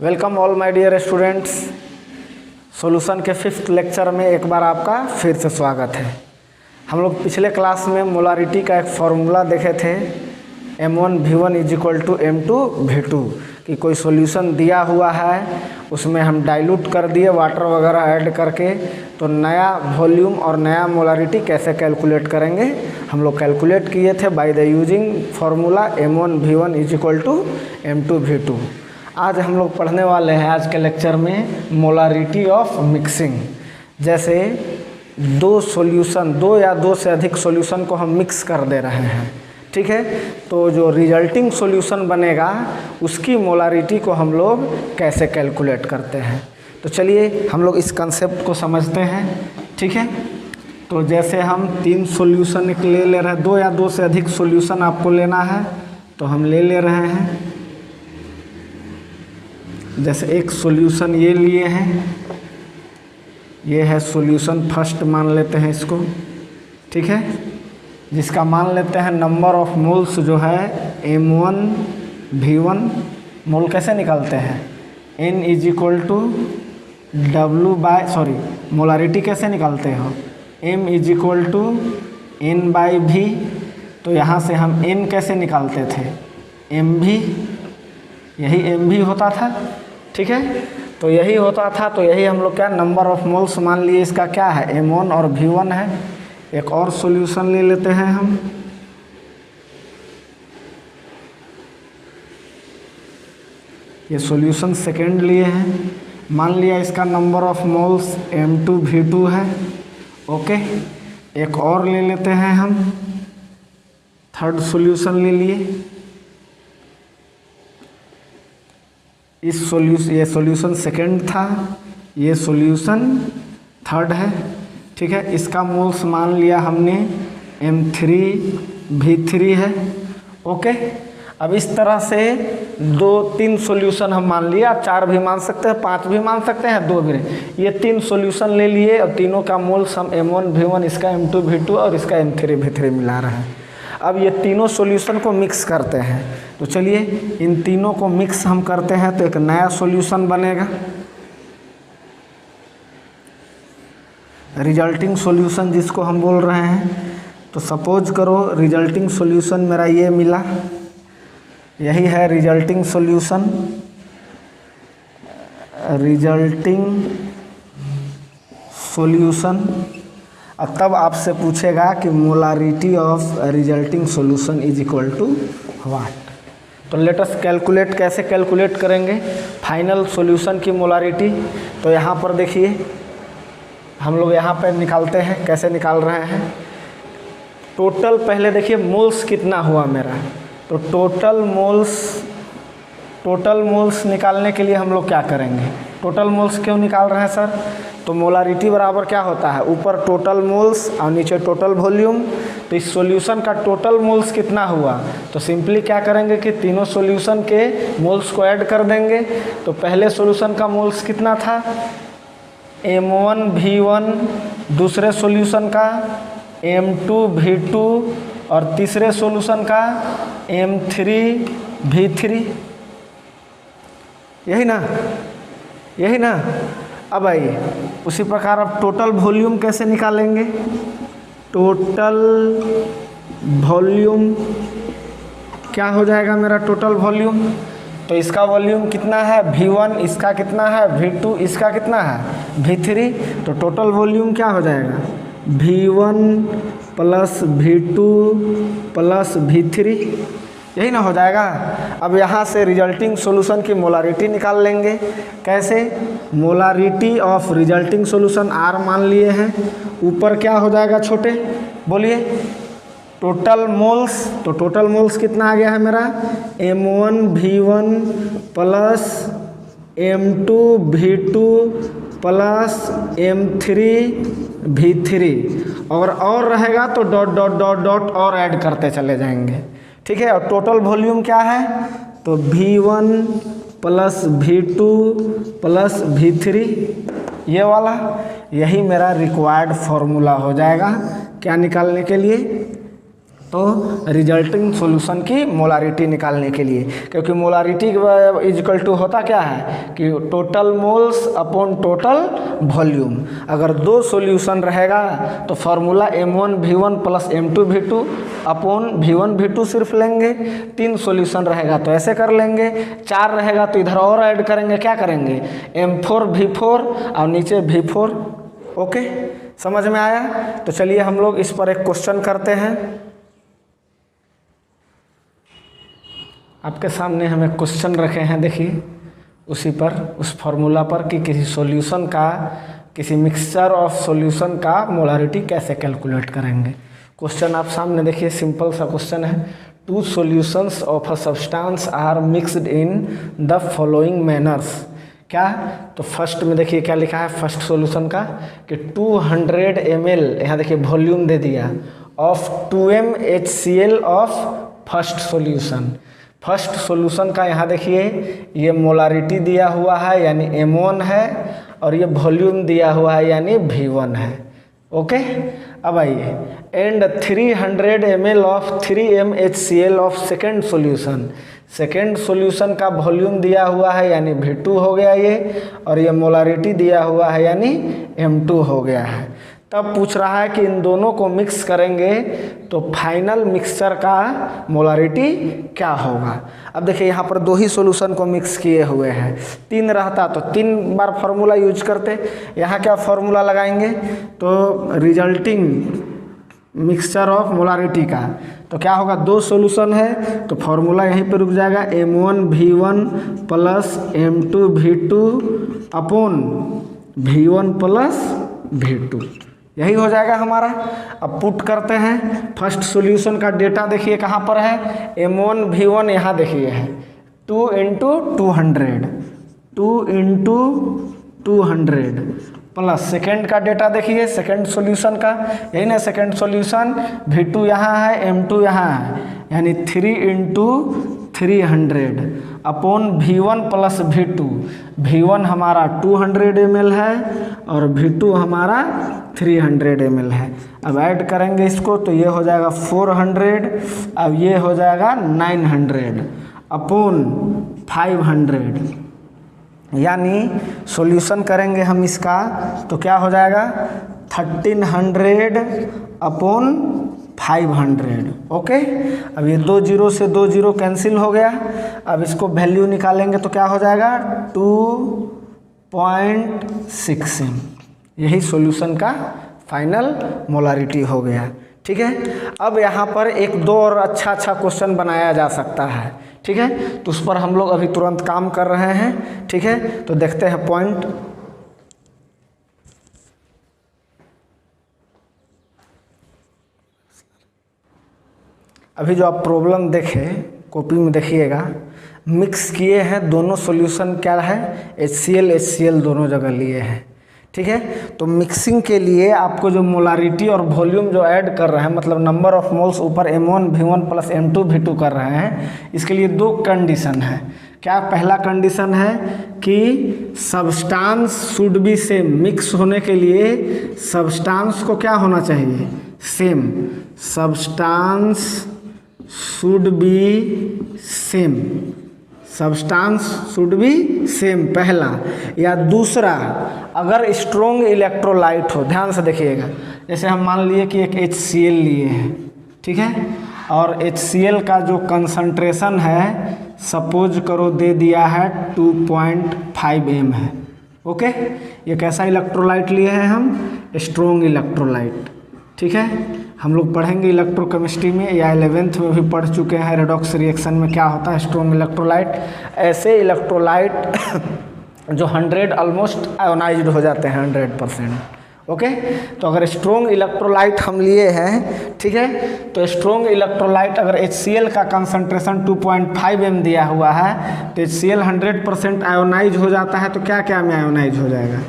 Welcome all my dear students. Solution के 5th lecture में एक बार आपका फिर से स्वागत है। हम लोग पिछले क्लास में मोलारिटी का एक फॉर्मूला देखे थे M1V1 = M2V2 कि कोई सॉल्यूशन दिया हुआ है, उसमें हम डाइल्यूट कर दिए वाटर वगैरह ऐड करके, तो नया वॉल्यूम और नया मोलारिटी कैसे कैलकुलेट करेंगे हम लोग कैलकुलेट किए थे by the using formula M1V1 = M2V2। आज हम लोग पढ़ने वाले हैं आज के लेक्चर में मोलारिटी ऑफ मिक्सिंग। जैसे दो या दो से अधिक सॉल्यूशन को हम मिक्स कर दे रहे हैं, ठीक है, तो जो रिजल्टिंग सॉल्यूशन बनेगा उसकी मोलारिटी को हम लोग कैसे कैलकुलेट करते हैं। तो चलिए हम लोग इस कंसेप्ट को समझते हैं, ठीक है। तो जैसे हम 3 सॉल्यूशन ले रहे हैं, 2 या 2 से अधिक सॉल्यूशन आपको लेना है, तो हम ले रहे हैं। जैसे एक सॉल्यूशन ये लिए हैं, ये है सॉल्यूशन फर्स्ट मान लेते हैं इसको, ठीक है, जिसका मान लेते हैं नंबर ऑफ मोल्स जो है M1V1। मोल कैसे निकालते हैं, N = W/, मोलारिटी कैसे निकालते हो, M = N/V। तो यहाँ से हम N कैसे निकालते थे, MV, यही MV होता था, ठीक है, तो यही होता था। तो यही हम लोग क्या नंबर ऑफ मोल्स मान लिए, इसका क्या है M1 और V1 है। एक और सॉल्यूशन ले लेते हैं हम, ये सॉल्यूशन सेकेंड लिए हैं, मान लिया इसका नंबर ऑफ मोल्स M2V2 है, ओके। एक और ले लेते हैं हम, थर्ड सॉल्यूशन ले लिए। ये सॉल्यूशन सेकेंड था, ये सॉल्यूशन थर्ड है, ठीक है। इसका मोल्स मान लिया हमने M3V3 है, ओके। अब इस तरह से 2-3 सॉल्यूशन हम मान लिया, 4 भी मान सकते हैं, 5 भी मान सकते हैं, 2 भी। ये 3 सॉल्यूशन ले लिए और तीनों का मोल्स हम M1V1, इसका M2V2 और इसका M3V3 मिला रहे हैं। अब ये तीनों सॉल्यूशन को मिक्स करते हैं। तो चलिए इन तीनों को मिक्स हम करते हैं तो एक नया सॉल्यूशन बनेगा, रिजल्टिंग सॉल्यूशन जिसको हम बोल रहे हैं। तो सपोज करो रिजल्टिंग सॉल्यूशन मेरा ये मिला, यही है रिजल्टिंग सॉल्यूशन। और तब आपसे पूछेगा कि molarity of resulting solution = what. तो लेट अस कैलकुलेट, कैसे कैलकुलेट करेंगे फाइनल सॉल्यूशन की मोलारिटी। तो यहाँ पर देखिए हम लोग यहाँ पर निकालते हैं, कैसे निकाल रहे हैं। टोटल पहले देखिए मोल्स कितना हुआ मेरा, तो टोटल मोल्स निकालने के लिए हम लोग क्या करेंगे, टोटल मोल्स क्यों निकाल रहे हैं सर, तो मोलारिटी बराबर क्या होता है, ऊपर टोटल मोल्स और नीचे टोटल वॉल्यूम। तो इस सॉल्यूशन का टोटल मोल्स कितना हुआ, तो सिंपली क्या करेंगे कि तीनों सॉल्यूशन के मोल्स को ऐड कर देंगे। तो पहले सॉल्यूशन का मोल्स कितना था M1V1, दूसरे सॉल्यूशन का M2V2 और तीसरे सॉल्यूशन का M3V3, यही ना। अब आइए उसी प्रकार अब टोटल वॉल्यूम कैसे निकालेंगे। टोटल वॉल्यूम क्या हो जाएगा मेरा टोटल वॉल्यूम, तो इसका वॉल्यूम कितना है V1, इसका कितना है V2, इसका कितना है V3। तो टोटल वॉल्यूम क्या हो जाएगा V1 + V2 + V3, यही ना हो जाएगा। अब यहाँ से रिजल्टिंग सॉल्यूशन की मोलारिटी निकाल लेंगे। कैसे, molarity of resulting solution R मान लिए हैं, ऊपर क्या हो जाएगा छोटे, बोलिए टोटल मोल्स। तो टोटल मोल्स कितना आ गया है मेरा M1V1 + M2V2 + M3V3, और रहेगा तो ... और ऐड करते चले जाएंगे, ठीक है। और टोटल वॉल्यूम क्या है, तो V1 + V2 + V3, ये वाला, यही मेरा रिक्वायर्ड फॉर्मूला हो जाएगा क्या निकालने के लिए। तो तो रिजल्टिंग सॉल्यूशन की मोलारिटी निकालने के लिए, क्योंकि मोलारिटी इक्वल टू होता क्या है कि total moles upon total volume. अगर दो सॉल्यूशन रहेगा तो formula M1V1 plus M2V2 upon V1 V2 सिर्फ लेंगे। 3 सॉल्यूशन रहेगा तो ऐसे कर लेंगे, 4 रहेगा तो इधर और ऐड करेंगे, क्या करेंगे M4V4 और नीचे V4। ओके, समझ में आया? तो चलिए हम लोग इस पर एक क्वेश्चन करते हैं। आपके सामने हमें क्वेश्चन रखे हैं, देखिए उसी पर, उस फॉर्मूला पर कि किसी सॉल्यूशन का, किसी मिक्सचर ऑफ सॉल्यूशन का मोलारिटी कैसे कैलकुलेट करेंगे। क्वेश्चन आप सामने देखिए, सिंपल सा क्वेश्चन है। 2 solutions of a substance are mixed in the following manners. क्या? तो फर्स्ट में देखिए क्या लिखा है फर्स्ट सॉल्यूशन का कि 200 ml, यहाँ देखिए वॉल्यूम दे दिया, of 2m HCl of first solution. First solution का यहाँ देखिए ये मोलारिटी दिया हुआ है यानी M1 है, और ये वॉल्यूम दिया हुआ है यानी V1 है। ओके, अब आइए, and 300 ml of 3m HCl of second solution. Second solution का वॉल्यूम दिया हुआ है यानी V2 हो गया ये, और ये मोलारिटी दिया हुआ है यानी M2 हो गया है। तब पूछ रहा है कि इन दोनों को मिक्स करेंगे तो फाइनल मिक्सचर का मोलारिटी क्या होगा। अब देखिए यहाँ पर 2 ही सॉल्यूशन को मिक्स किए हुए हैं, 3 रहता तो 3 बार फार्मूला यूज करते। यहाँ क्या फार्मूला लगाएंगे तो रिजल्टिंग मिक्सचर ऑफ मोलारिटी का, तो क्या होगा 2 सॉल्यूशन है तो फार्मूला यहीं पे रुक जाएगा, M1V1 plus M2V2 upon V1 plus V2, यही हो जाएगा हमारा। अब पुट करते हैं, फर्स्ट सॉल्यूशन का डेटा देखिए कहाँ पर है, M1V1 यहाँ देखिए है 2 × 200, 2 × 200 प्लस सेकेंड का डेटा देखिए, सेकेंड सॉल्यूशन का यही ना, सेकेंड सॉल्यूशन V2 यहाँ है, M2 यहाँ है, यानी 3 × 300 upon V1 plus V2। V1 हमारा 200 ml है और V2 हमारा 300 ml है। अब ऐड करेंगे इसको तो ये हो जाएगा 400, अब ये हो जाएगा 900 अपॉन 500, यानी सॉल्यूशन करेंगे हम इसका तो क्या हो जाएगा 1300 अपॉन 500। ओके, अब ये 2 0 से 2 0 कैंसिल हो गया। अब इसको वैल्यू निकालेंगे तो क्या हो जाएगा 2.6 m, यही सॉल्यूशन का फाइनल मोलारिटी हो गया। ठीक है, अब यहाँ पर 1-2 और अच्छा क्वेश्चन बनाया जा सकता है। ठीक है, तो उस पर हम लोग अभी तुरंत काम कर रहे हैं। ठीक है, तो देखते हैं पॉइंट। अभी जो आप प्रॉब्लम देखें कॉपी में देखिएगा, मिक्स किए हैं दोनों सॉल्यूशन, क्या है HCl दोनों जगह लिए हैं। ठीक है, तो मिक्सिंग के लिए आपको जो मोलारिटी और वॉल्यूम जो ऐड कर रहे हैं, मतलब नंबर ऑफ मोल्स ऊपर M1V1 प्लस M2V2 कर रहे हैं, इसके लिए 2 कंडीशन है। क्या? पहला कंडीशन है कि substance should be same, mix होने के लिए सब्सटेंस को क्या होना चाहिए same, substance should be same, substance should be same पहला। या दूसरा, अगर स्ट्रॉन्ग इलेक्ट्रोलाइट हो, ध्यान से देखिएगा, जैसे हम मान लिए कि एक HCl लिए हैं, ठीक है, और HCl का जो कंसंट्रेशन है सपोज करो दे दिया है 2.5 m है। ओके, ये कैसा इलेक्ट्रोलाइट लिए हैं हम, स्ट्रॉन्ग इलेक्ट्रोलाइट। ठीक है, हम लोग पढ़ेंगे इलेक्ट्रोकेमिस्ट्री में या 11th में भी पढ़ चुके हैं रेडॉक्स रिएक्शन में क्या होता है स्ट्रॉन्ग इलेक्ट्रोलाइट। ऐसे इलेक्ट्रोलाइट जो 100 ऑलमोस्ट आयोनाइज्ड हो जाते हैं 100%। ओके, तो अगर स्ट्रॉन्ग इलेक्ट्रोलाइट हम लिए हैं, ठीक है, तो स्ट्रॉन्ग इलेक्ट्रोलाइट अगर HCl का कंसंट्रेशन 2.5 m दिया हुआ है तो HCl 100% आयोनाइज हो जाता है, तो क्या क्या में आयोनाइज हो जाएगा,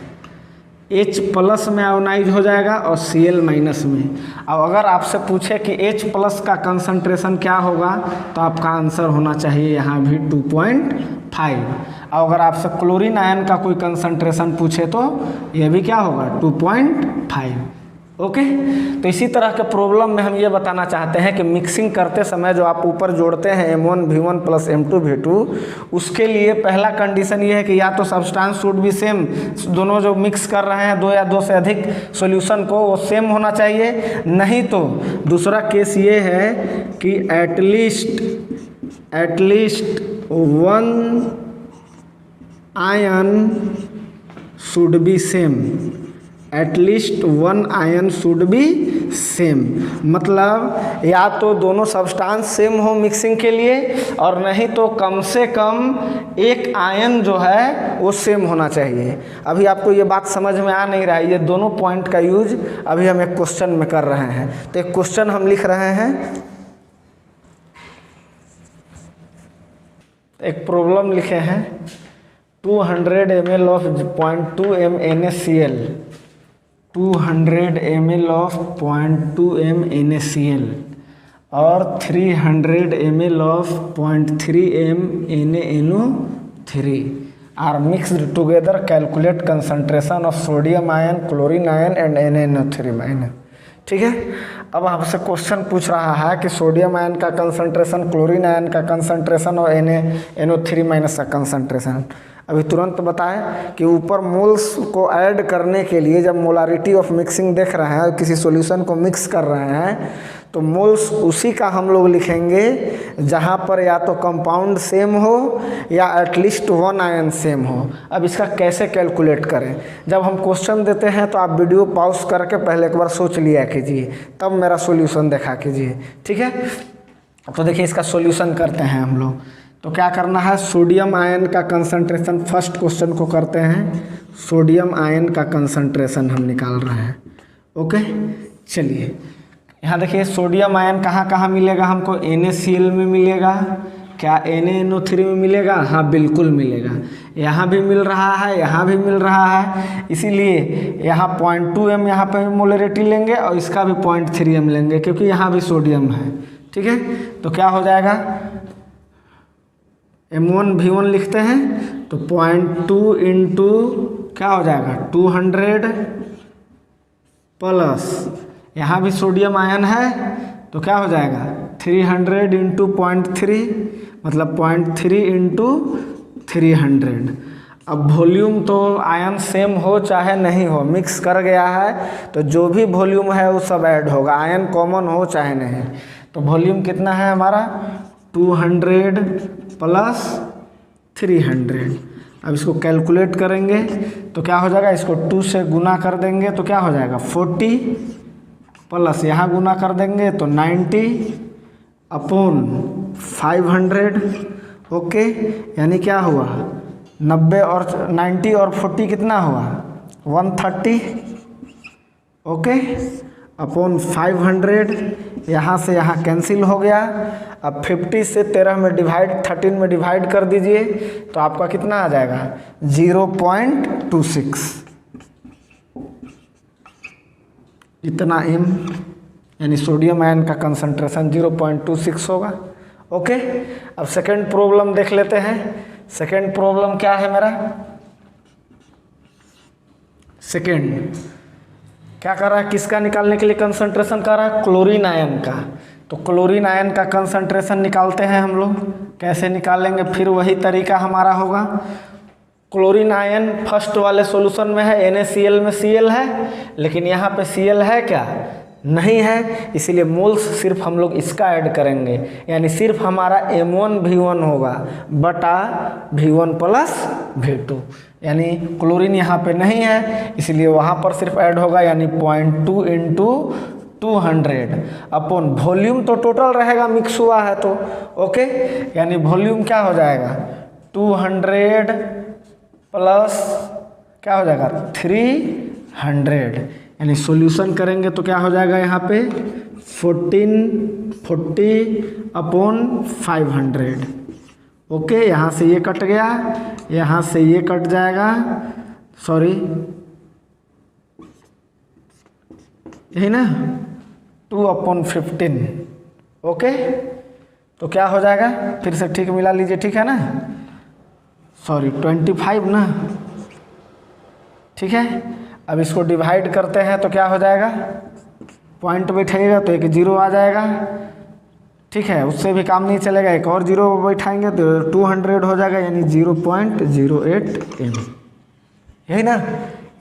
H प्लस में आयोनाइज हो जाएगा और Cl माइनस में। अब अगर आपसे पूछे कि H प्लस का कंसंट्रेशन क्या होगा तो आपका आंसर होना चाहिए यहाँ भी 2.5। और अगर आपसे क्लोरीन आयन का कोई कंसंट्रेशन पूछे तो ये भी क्या होगा 2.5। ओके। तो इसी तरह के प्रॉब्लम में हम ये बताना चाहते हैं कि मिक्सिंग करते समय जो आप ऊपर जोड़ते हैं M1 V1 plus M2 V2, उसके लिए पहला कंडीशन ये है कि या तो सब्सटेंस शुड बी सेम, दोनों जो मिक्स कर रहे हैं दो या दो से अधिक सॉल्यूशन को, वो सेम होना चाहिए। नहीं तो दूसरा केस ये है कि at least one ion should be same, at least one ion should be same. मतलब या तो दोनों सब्सटेंस सेम हो मिक्सिंग के लिए, और नहीं तो कम से कम एक आयन जो है वो सेम होना चाहिए। अभी आपको ये बात समझ में आ नहीं रहा है, ये दोनों पॉइंट का यूज अभी हम एक क्वेश्चन में कर रहे हैं। तो एक क्वेश्चन हम लिख रहे हैं, एक प्रॉब्लम लिखे हैं 200 ml of 0.2 m NaCl, 200 ml of 0.2 m NaCl और 300 ml of 0.3 m NaNO3 are mixed together, calculate concentration of sodium ion, chlorine ion and NaNO3 ion. ठीक है। अब आपसे क्वेश्चन पूछ रहा है कि सोडियम आयन का कंसंट्रेशन, क्लोरीन आयन का कंसंट्रेशन और NaNO3 माइनस का कंसंट्रेशन। अभी तुरंत बताएं कि ऊपर मोल्स को ऐड करने के लिए जब मोलारिटी ऑफ मिक्सिंग देख रहे हैं, किसी सॉल्यूशन को मिक्स कर रहे हैं, तो मोल्स उसी का हम लोग लिखेंगे जहां पर या तो कंपाउंड सेम हो या एटलीस्ट वन आयन सेम हो। अब इसका कैसे कैलकुलेट करें? जब हम क्वेश्चन देते हैं तो आप वीडियो पॉज करके पहले एक बार सोच लिया कीजिए, तब मेरा सॉल्यूशन देखा कीजिए। ठीक है। तो देखिए इसका सॉल्यूशन करते हैं हम लोग। तो क्या करना है, सोडियम आयन का कंसंट्रेशन, फर्स्ट क्वेश्चन को करते हैं, सोडियम आयन का कंसंट्रेशन हम निकाल रहे हैं। ओके, चलिए यहाँ देखिए सोडियम आयन कहाँ कहाँ मिलेगा हमको, NaCl में मिलेगा, क्या NaNO3 में मिलेगा? हाँ बिल्कुल मिलेगा। यहाँ भी मिल रहा है, यहाँ भी मिल रहा है, इसीलिए यहाँ 0.2 m यहाँ पे मोलरिटी लेंगे और इसका भी 0.3 m लेंगे, क्योंकि यहाँ भी सोडियम है। ठीक है। तो क्या हो जाएगा, M1 V1 लिखते हैं तो 0.2 इंटू क्या हो जाएगा 200 प्लस यहाँ भी सोडियम आयन है तो क्या हो जाएगा 300 इंटू 0.3, मतलब 0.3 इंटू 300। अब वॉल्यूम तो आयन सेम हो चाहे नहीं हो, मिक्स कर गया है तो जो भी वॉल्यूम है वो सब ऐड होगा, आयन कॉमन हो चाहे नहीं। तो वॉल्यूम कितना है हमारा 200 प्लस 300। अब इसको कैलकुलेट करेंगे तो क्या हो जाएगा, इसको 2 से गुना कर देंगे तो क्या हो जाएगा 40 प्लस यहाँ गुना कर देंगे तो 90 अपॉन 500। ओके, यानी क्या हुआ 90 और 90 और 40 कितना हुआ 130। ओके, अपॉन 500, यहाँ से यहाँ कैंसिल हो गया। अब 50 से 13 में डिवाइड 13 में डिवाइड कर दीजिए तो आपका कितना आ जाएगा 0.26, इतना m, यानी सोडियम आयन का कंसंट्रेशन 0.26 होगा। ओके, अब सेकेंड प्रॉब्लम देख लेते हैं। सेकेंड प्रॉब्लम क्या है मेरा, सेकेंड क्या कर रहा है, किसका निकालने के लिए कंसंट्रेशन कर रहा है, क्लोरीन आयन का। तो क्लोरीन आयन का कंसंट्रेशन निकालते हैं हम लोग। कैसे निकालेंगे, फिर वही तरीका हमारा होगा। क्लोरीन आयन फर्स्ट वाले सॉल्यूशन में है, NaCl में Cl है, लेकिन यहाँ पे Cl है क्या, नहीं है, इसीलिए मोल्स सिर्फ हम लोग इसका ऐड करेंगे, यानी सिर्फ हमारा M1 V1 होगा बटा V1 प्लस V2, यानी क्लोरीन यहाँ पे नहीं है इसलिए वहाँ पर सिर्फ ऐड होगा, यानी 0.2 इंटू 200 अपॉन वॉल्यूम तो टोटल रहेगा, मिक्स हुआ है तो। ओके, यानी वॉल्यूम क्या हो जाएगा 200 प्लस क्या हो जाएगा 300, यानी सॉल्यूशन करेंगे तो क्या हो जाएगा यहाँ पे 1440 अपॉन 500। ओके, यहाँ से ये कट गया, यहाँ से ये कट जाएगा, सॉरी यही ना 2/15। ओके, तो क्या हो जाएगा, फिर से ठीक मिला लीजिए, ठीक है ना, सॉरी 25 ना, ठीक है। अब इसको डिवाइड करते हैं तो क्या हो जाएगा पॉइंट बैठाइएगा तो एक जीरो आ जाएगा, ठीक है। उससे भी काम नहीं चलेगा, एक और जीरो बैठाएंगे तो 200 हो जाएगा, यानी 0.08 m, यही ना।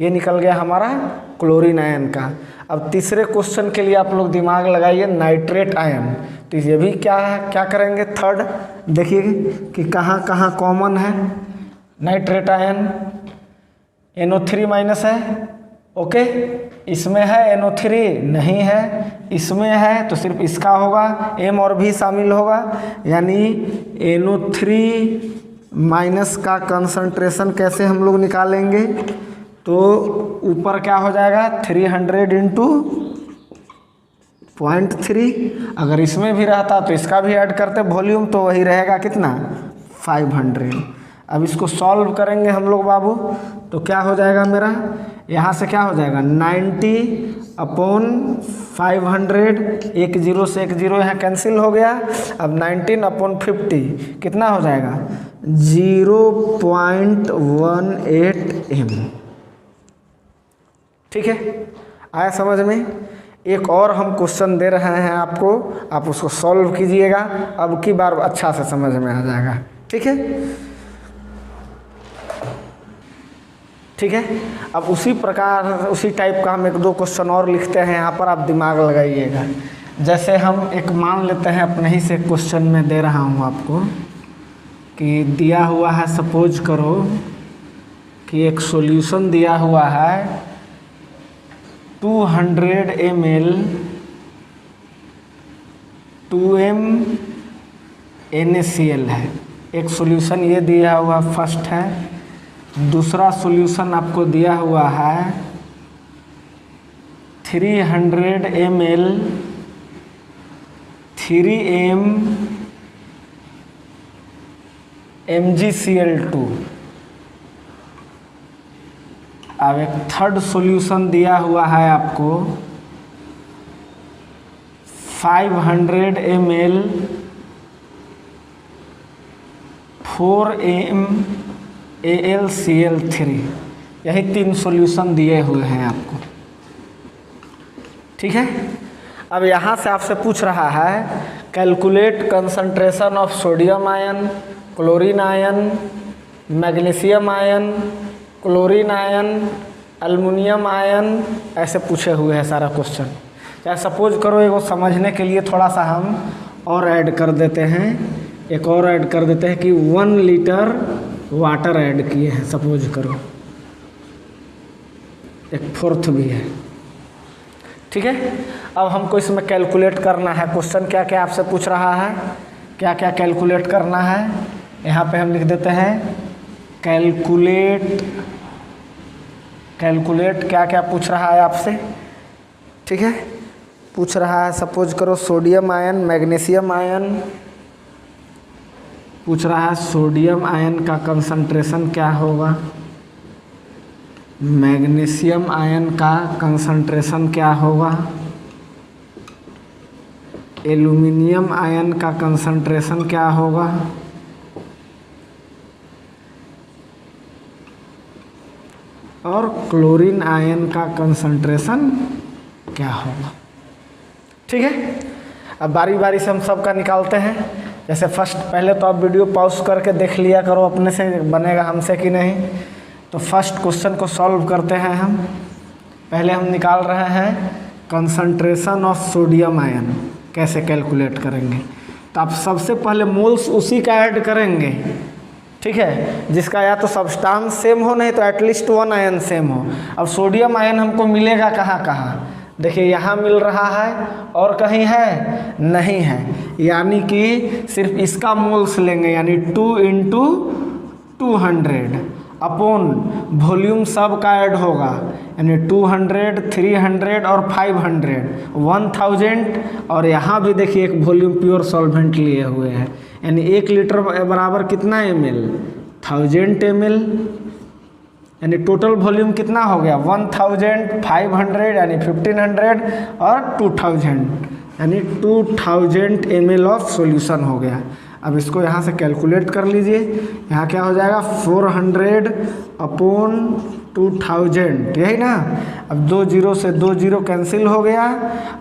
ये निकल गया हमारा क्लोरीन आयन का। अब तीसरे क्वेश्चन के लिए आप लोग दिमाग लगाइए, नाइट्रेट आयन। तो ये भी क्या करेंगे, थर्ड देखिए कि कहाँ कहाँ कॉमन है। नाइट्रेट आयन NO3 माइनस है, ओके। इसमें है NO3 नहीं है, इसमें है तो सिर्फ इसका होगा, M और भी शामिल होगा, यानी NO3 माइनस का कंसंट्रेशन कैसे हम लोग निकालेंगे, तो ऊपर क्या हो जाएगा 300 इंटू 0.3। अगर इसमें भी रहता तो इसका भी ऐड करते वॉल्यूम, तो वही रहेगा कितना 500। अब इसको सॉल्व करेंगे हम लोग बाबू, तो क्या हो जाएगा मेरा, यहाँ से क्या हो जाएगा 90/500, एक जीरो से एक जीरो यहाँ कैंसिल हो गया। अब 19/50 कितना हो जाएगा 0.18 m, ठीक है। आया समझ में। एक और हम क्वेश्चन दे रहे हैं आपको, आप उसको सॉल्व कीजिएगा, अब की बार अच्छा से समझ में आ जाएगा, ठीक है, ठीक है। अब उसी प्रकार उसी टाइप का हम एक दो क्वेश्चन और लिखते हैं, यहाँ पर आप दिमाग लगाइएगा। जैसे हम एक मान लेते हैं, अपने ही से क्वेश्चन में दे रहा हूँ आपको कि दिया हुआ है, सपोज करो कि एक सॉल्यूशन दिया हुआ है 200 ml 2m NaCl है। एक सॉल्यूशन ये दिया हुआ फर्स्ट है। दूसरा सॉल्यूशन आपको दिया हुआ है 300 ml 3m MgCl2। अब एक थर्ड सॉल्यूशन दिया हुआ है आपको 500 ml 4m AlCl3। यही तीन सॉल्यूशन दिए हुए हैं आपको, ठीक है। अब यहाँ से आपसे पूछ रहा है calculate concentration of sodium ion, chlorine ion, magnesium ion, chlorine ion, aluminium ion, ऐसे पूछे हुए हैं सारा क्वेश्चन। चाहे सपोज करो एगो समझने के लिए थोड़ा सा हम और ऐड कर देते हैं, एक और ऐड कर देते हैं कि 1 लीटर वाटर ऐड किए हैं, सपोज करो, एक फोर्थ भी है, ठीक है। अब हमको इसमें कैलकुलेट करना है। क्वेश्चन क्या क्या आपसे पूछ रहा है, क्या क्या कैलकुलेट करना है, यहाँ पे हम लिख देते हैं कैलकुलेट क्या क्या पूछ रहा है आपसे, ठीक है। पूछ रहा है सपोज करो सोडियम आयन, मैग्नीशियम आयन, पूछ रहा है सोडियम आयन का कंसंट्रेशन क्या होगा, मैग्नीशियम आयन का कंसंट्रेशन क्या होगा, एल्युमिनियम आयन का कंसंट्रेशन क्या होगा, और क्लोरीन आयन का कंसंट्रेशन क्या होगा, ठीक है। अब बारी बारी से हम सबका निकालते हैं। जैसे फर्स्ट, पहले तो आप वीडियो पॉज करके देख लिया करो अपने से बनेगा हमसे कि नहीं। तो फर्स्ट क्वेश्चन को सॉल्व करते हैं हम। पहले हम निकाल रहे हैं कंसंट्रेशन ऑफ सोडियम आयन, कैसे कैलकुलेट करेंगे। तो आप सबसे पहले मोल्स उसी का ऐड करेंगे, ठीक है, जिसका या तो सब्सटेंस सेम हो, नहीं तो एटलीस्ट 1 आयन सेम हो। अब सोडियम आयन हमको मिलेगा कहाँ कहाँ, देखिए यहाँ मिल रहा है और कहीं है नहीं है, यानी कि सिर्फ इसका मोल्स लेंगे, यानी 2 × 200 अपॉन वॉल्यूम सब का ऐड होगा, यानी 200, 300 और 500 1000। और यहाँ भी देखिए एक वॉल्यूम प्योर सॉल्वेंट लिए हुए हैं, यानी 1 लीटर बराबर कितना ml 1000 ml, यानी टोटल वॉल्यूम कितना हो गया 1500 यानी 1500 और 2000 यानी 2000 ml ऑफ सॉल्यूशन हो गया। अब इसको यहाँ से कैलकुलेट कर लीजिए। यहाँ क्या हो जाएगा 400/2000, यही ना। अब 2 जीरो से 2 जीरो कैंसिल हो गया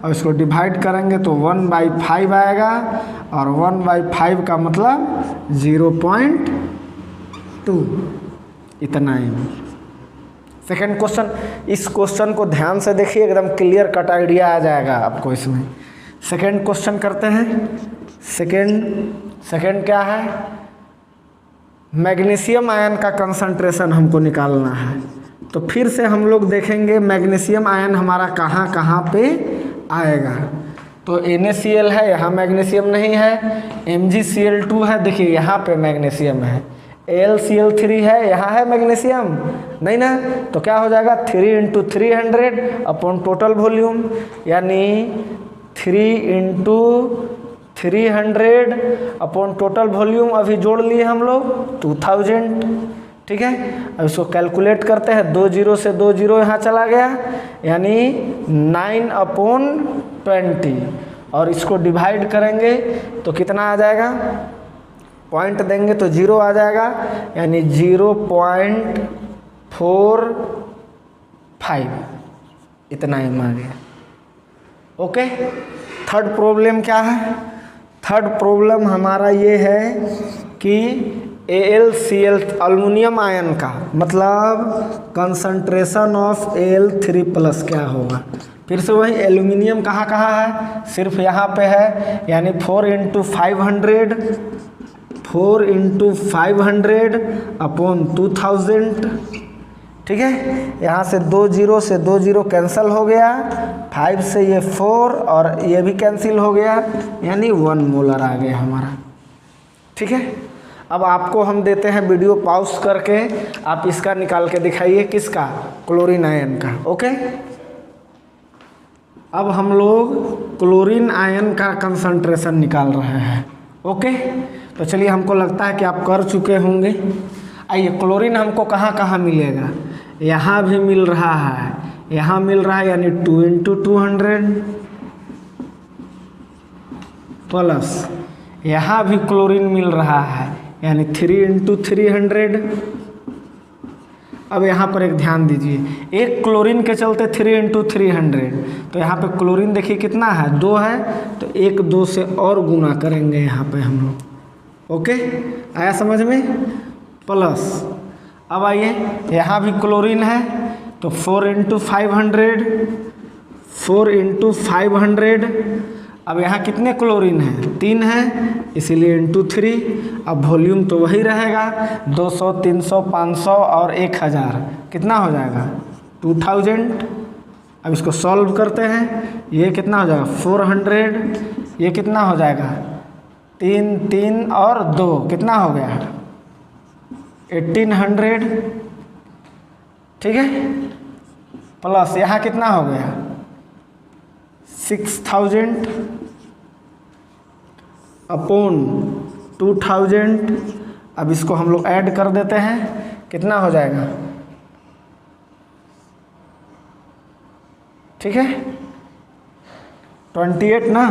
और इसको डिवाइड करेंगे तो 1/5 आएगा और 1/5 का मतलब 0.2, इतना ही। सेकेंड क्वेश्चन, इस क्वेश्चन को ध्यान से देखिए, एकदम क्लियर कट आइडिया आ जाएगा आपको इसमें। सेकेंड क्वेश्चन करते हैं। सेकेंड क्या है, मैग्नीशियम आयन का कंसंट्रेशन हमको निकालना है। तो फिर से हम लोग देखेंगे मैग्नीशियम आयन हमारा कहाँ कहाँ पे आएगा। तो NaCl है, यहाँ मैग्नीशियम नहीं है। MgCl2 है, देखिए यहाँ पे मैग्नीशियम है। AlCl3 है, यहाँ है मैग्नीशियम नहीं ना। तो क्या हो जाएगा 3 × 300 अपॉन टोटल वॉल्यूम, यानी 3 × 300 अपॉन टोटल वॉल्यूम अभी जोड़ लिए हम लोग 2000, ठीक है। अब इसको कैलकुलेट करते हैं। 2 जीरो से 2 जीरो यहाँ चला गया, यानी 9/20 और इसको डिवाइड करेंगे तो कितना आ जाएगा, पॉइंट देंगे तो 0 आ जाएगा, यानी 0.45, इतना ही आ गया। ओके। थर्ड प्रॉब्लम क्या है, थर्ड प्रॉब्लम हमारा ये है कि AlCl अल्युमिनियम आयन का मतलब कंसंट्रेशन ऑफ Al3+ क्या होगा। फिर से वही एल्यूमिनियम कहाँ कहाँ है, सिर्फ यहाँ पे है, यानी 4 × 500 अपॉन 2000, ठीक है। यहाँ से 2 जीरो से 2 जीरो कैंसिल हो गया, 5 से ये 4 और ये भी कैंसिल हो गया, यानी 1 मोलर आ गया हमारा, ठीक है। अब आपको हम देते हैं वीडियो पॉज करके, आप इसका निकाल के दिखाइए, किसका, क्लोरीन आयन का। ओके। अब हम लोग क्लोरीन आयन का कंसंट्रेशन निकाल रहे हैं। ओके। तो चलिए, हमको लगता है कि आप कर चुके होंगे। आइए, क्लोरीन हमको कहाँ कहाँ मिलेगा, यहाँ भी मिल रहा है, यहाँ मिल रहा है, यानी 2 × 200 प्लस यहाँ भी क्लोरीन मिल रहा है, यानी 3 × 300। अब यहाँ पर एक ध्यान दीजिए, एक क्लोरीन के चलते 3 × 300, तो यहाँ पे क्लोरीन देखिए कितना है, 2 है, तो 1 2 से और गुना करेंगे यहाँ पे हम लोग। ओके, आया समझ में। प्लस अब आइए, यहाँ भी क्लोरीन है, तो 4 × 500। अब यहाँ कितने क्लोरीन हैं, 3 हैं, इसीलिए × 3। अब वॉल्यूम तो वही रहेगा, 200 300 500 और 1000, कितना हो जाएगा 2000। अब इसको सॉल्व करते हैं, ये कितना हो जाएगा 400, ये कितना हो जाएगा 3 3 और 2, कितना हो गया 1800, ठीक है। प्लस यहाँ कितना हो गया 6000 अपॉन 2000। अब इसको हम लोग ऐड कर देते हैं, कितना हो जाएगा, ठीक है 28 ना,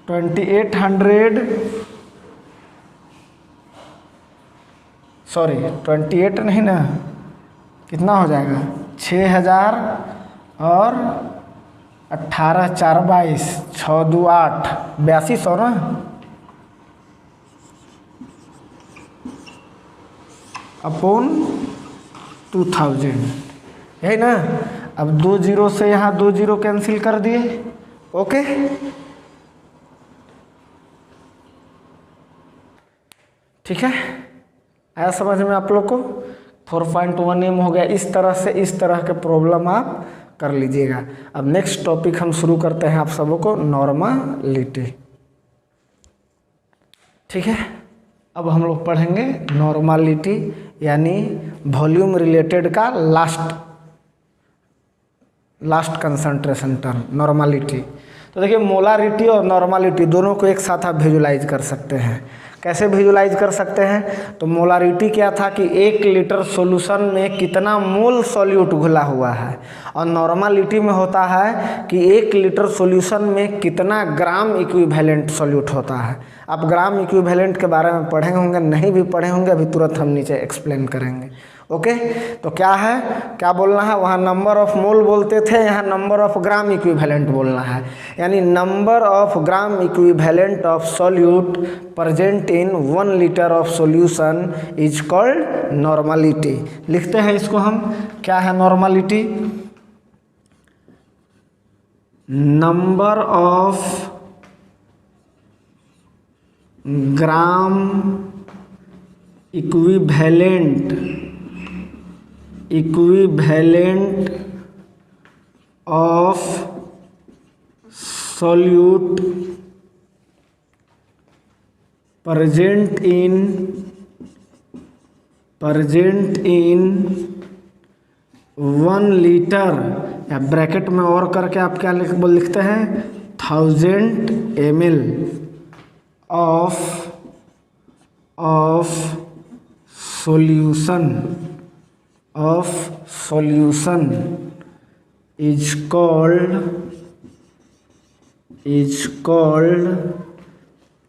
2800, सॉरी 28 नहीं ना, कितना हो जाएगा 6000 और 18 4 22 6 2 8 8200 ना, अपॉन 2000, यही ना। अब 2 जीरो से यहाँ 2 जीरो कैंसिल कर दिए। ओके, ठीक है, आया समझ में आप लोग को। 4.1m हो गया। इस तरह से इस तरह के प्रॉब्लम आप कर लीजिएगा। अब नेक्स्ट टॉपिक हम शुरू करते हैं आप सबों को, नॉर्मलिटी, ठीक है। अब हम लोग पढ़ेंगे नॉर्मलिटी, यानी वॉल्यूम रिलेटेड का लास्ट कंसंट्रेशन टर्म नॉर्मलिटी। तो देखिए, मोलारिटी और नॉर्मलिटी दोनों को एक साथ आप विजुलाइज कर सकते हैं। कैसे विजुलाइज कर सकते हैं, तो मोलारिटी क्या था कि 1 लीटर सॉल्यूशन में कितना मोल सॉल्यूट घुला हुआ है, और नॉर्मलिटी में होता है कि 1 लीटर सॉल्यूशन में कितना ग्राम इक्विवेलेंट सॉल्यूट होता है। आप ग्राम इक्विवेलेंट के बारे में पढ़े होंगे, नहीं भी पढ़े होंगे अभी तुरंत हम नीचे एक्सप्लेन करेंगे। ओके, तो क्या है, क्या बोलना है, वहाँ नंबर ऑफ मोल बोलते थे, यहाँ नंबर ऑफ ग्राम इक्विवेलेंट बोलना है। यानी number of gram equivalent of solute present in 1 litre of solution is called normality. लिखते हैं इसको हम, क्या है normality, number of gram equivalent of solute present in 1 litre, या ब्रैकेट में और करके आप क्या लिखते हैं 1000 ml of solution is called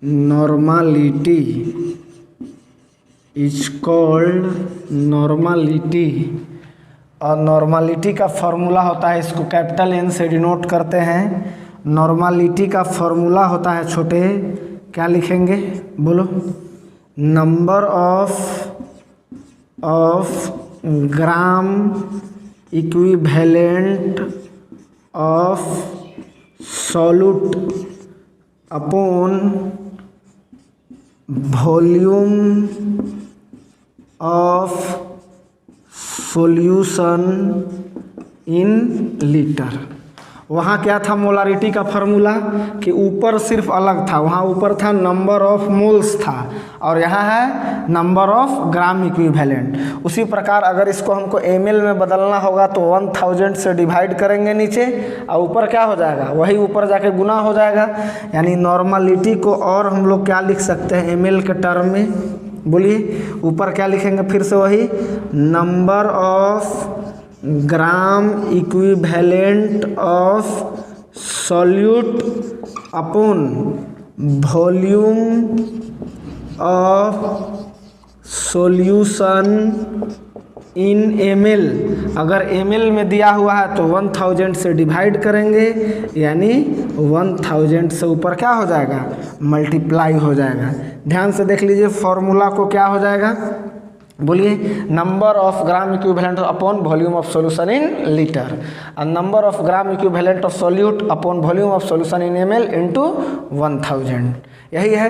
normality. और नॉर्मलिटी का फॉर्मूला होता है, इसको कैपिटल N से डिनोट करते हैं। नॉर्मलिटी का फॉर्मूला होता है छोटे, क्या लिखेंगे बोलो, number of gram equivalent of solute upon volume of solution in litre. वहाँ क्या था मोलारिटी का फार्मूला कि ऊपर सिर्फ अलग था, वहाँ ऊपर था नंबर ऑफ मोल्स था और यहाँ है नंबर ऑफ ग्राम इक्विवेलेंट। उसी प्रकार अगर इसको हमको ml में बदलना होगा तो 1000 से डिवाइड करेंगे नीचे और ऊपर क्या हो जाएगा, वही ऊपर जाके गुना हो जाएगा। यानी नॉर्मलिटी को और हम लोग क्या लिख सकते हैं ml के टर्म में, बोलिए ऊपर क्या लिखेंगे फिर से वही, number of gram equivalent of solute upon volume of solution in ml। अगर ml में दिया हुआ है तो 1000 से डिवाइड करेंगे, यानी 1000 से ऊपर क्या हो जाएगा, मल्टीप्लाई हो जाएगा। ध्यान से देख लीजिए फॉर्मूला को, क्या हो जाएगा बोलिए, number of gram equivalent upon volume of solution in litre, और number of gram equivalent of solute upon volume of solution in ml into 1000, यही है।